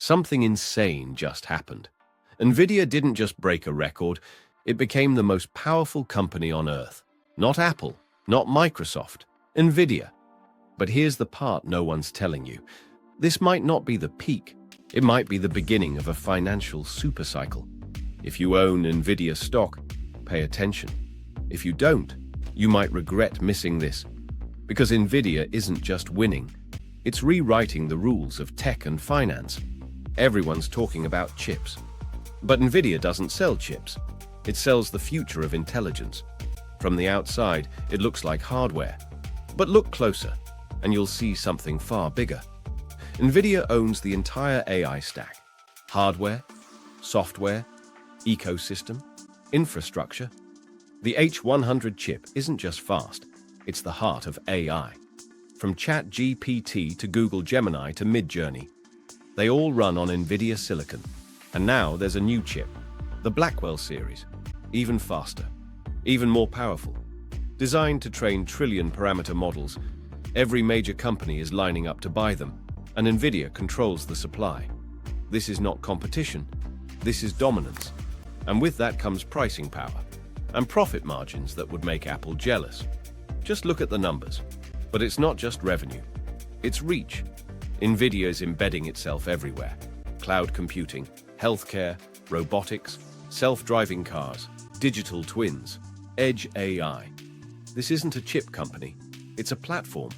Something insane just happened. Nvidia didn't just break a record, it became the most powerful company on Earth. Not Apple, not Microsoft, Nvidia. But here's the part no one's telling you. This might not be the peak. It might be the beginning of a financial supercycle. If you own Nvidia stock, pay attention. If you don't, you might regret missing this. Because Nvidia isn't just winning, it's rewriting the rules of tech and finance. Everyone's talking about chips. But Nvidia doesn't sell chips. It sells the future of intelligence. From the outside, it looks like hardware. But look closer, and you'll see something far bigger. Nvidia owns the entire AI stack. Hardware, software, ecosystem, infrastructure. The H100 chip isn't just fast, it's the heart of AI. From ChatGPT to Google Gemini to Midjourney, they all run on Nvidia silicon. And now there's a new chip, the Blackwell series, even faster, even more powerful. Designed to train trillion-parameter models, every major company is lining up to buy them, and Nvidia controls the supply. This is not competition, this is dominance. And with that comes pricing power and profit margins that would make Apple jealous. Just look at the numbers. But it's not just revenue, it's reach. Nvidia is embedding itself everywhere. Cloud computing, healthcare, robotics, self-driving cars, digital twins, edge AI. This isn't a chip company, it's a platform,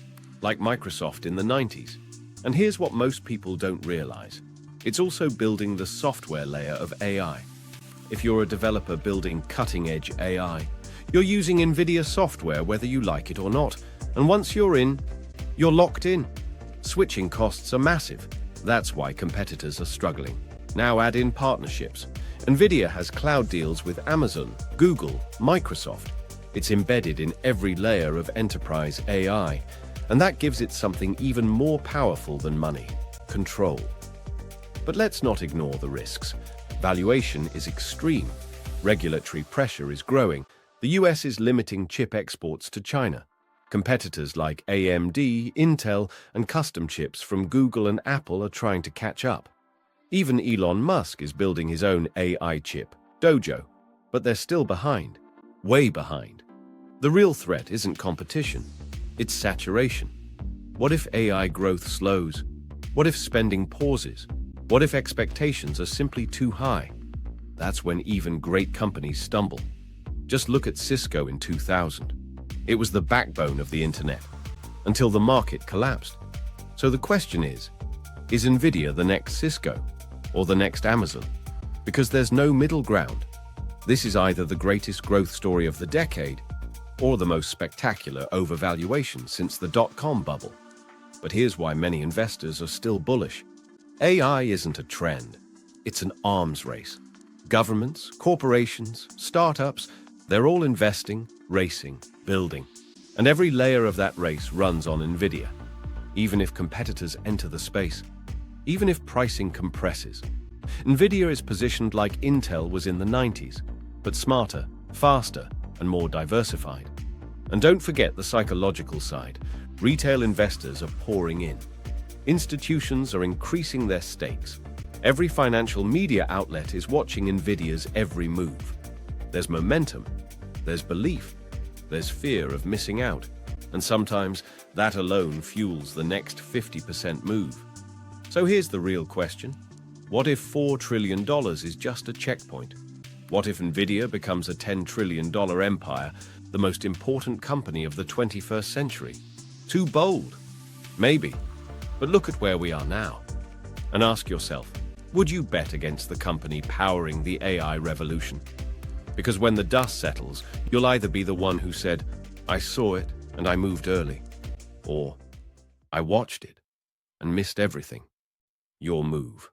like Microsoft in the 90s. And here's what most people don't realize. It's also building the software layer of AI. If you're a developer building cutting-edge AI, you're using Nvidia software whether you like it or not. And once you're in, you're locked in. Switching costs are massive. That's why competitors are struggling. Now add in partnerships. Nvidia has cloud deals with Amazon, Google, Microsoft. It's embedded in every layer of enterprise AI. And that gives it something even more powerful than money: control. But let's not ignore the risks. Valuation is extreme. Regulatory pressure is growing. The US is limiting chip exports to China. Competitors like AMD, Intel, and custom chips from Google and Apple are trying to catch up. Even Elon Musk is building his own AI chip, Dojo, but they're still behind, way behind. The real threat isn't competition, it's saturation. What if AI growth slows? What if spending pauses? What if expectations are simply too high? That's when even great companies stumble. Just look at Cisco in 2000. It was the backbone of the internet, until the market collapsed. So the question is Nvidia the next Cisco or the next Amazon? Because there's no middle ground. This is either the greatest growth story of the decade or the most spectacular overvaluation since the dot-com bubble. But here's why many investors are still bullish. AI isn't a trend, it's an arms race. Governments, corporations, startups, they're all investing, racing, building. And every layer of that race runs on Nvidia. Even if competitors enter the space, even if pricing compresses, Nvidia is positioned like Intel was in the 90s, but smarter, faster, and more diversified. And don't forget the psychological side. Retail investors are pouring in. Institutions are increasing their stakes. Every financial media outlet is watching Nvidia's every move. There's momentum, there's belief, there's fear of missing out. And sometimes that alone fuels the next 50% move. So here's the real question. What if $4 trillion is just a checkpoint? What if Nvidia becomes a $10 trillion empire, the most important company of the 21st century? Too bold? Maybe. But look at where we are now. And ask yourself, would you bet against the company powering the AI revolution? Because when the dust settles, you'll either be the one who said, "I saw it and I moved early," or "I watched it and missed everything." Your move.